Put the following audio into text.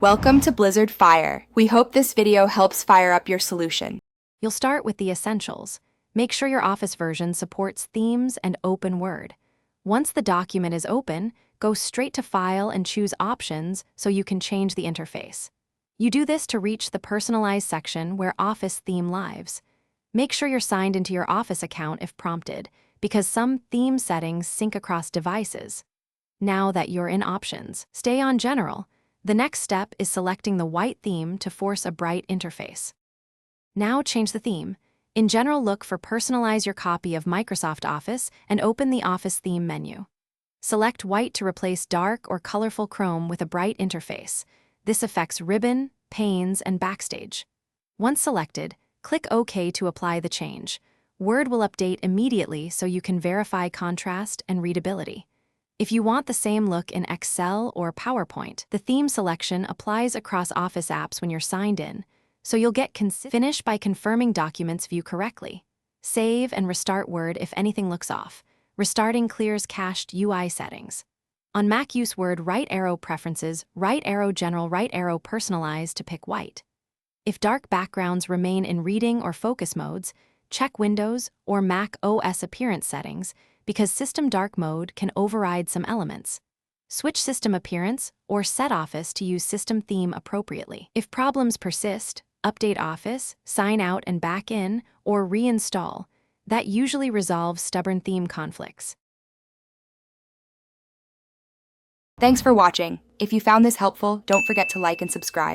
Welcome to Blizzard Fire. We hope this video helps fire up your solution. You'll start with the essentials. Make sure your Office version supports themes and open Word. Once the document is open, go straight to File and choose Options so you can change the interface. You do this to reach the Personalize section where Office theme lives. Make sure you're signed into your Office account if prompted, because some theme settings sync across devices. Now that you're in Options, stay on General. The next step is selecting the white theme to force a bright interface. Now change the theme. In General, look for Personalize your copy of Microsoft Office and open the Office theme menu. Select white to replace dark or colorful Chrome with a bright interface. This affects ribbon, panes, and backstage. Once selected, click OK to apply the change. Word will update immediately so you can verify contrast and readability. If you want the same look in Excel or PowerPoint, the theme selection applies across Office apps when you're signed in, so you'll get finish by confirming documents view correctly. Save and restart Word if anything looks off. Restarting clears cached UI settings. On Mac, use Word right arrow Preferences, right arrow General, right arrow Personalize to pick white. If dark backgrounds remain in reading or focus modes, check Windows or Mac OS appearance settings, because System Dark Mode can override some elements. Switch System Appearance or set Office to use System Theme appropriately. If problems persist, update Office, sign out and back in, or reinstall. That usually resolves stubborn theme conflicts. Thanks for watching. If you found this helpful, don't forget to like and subscribe.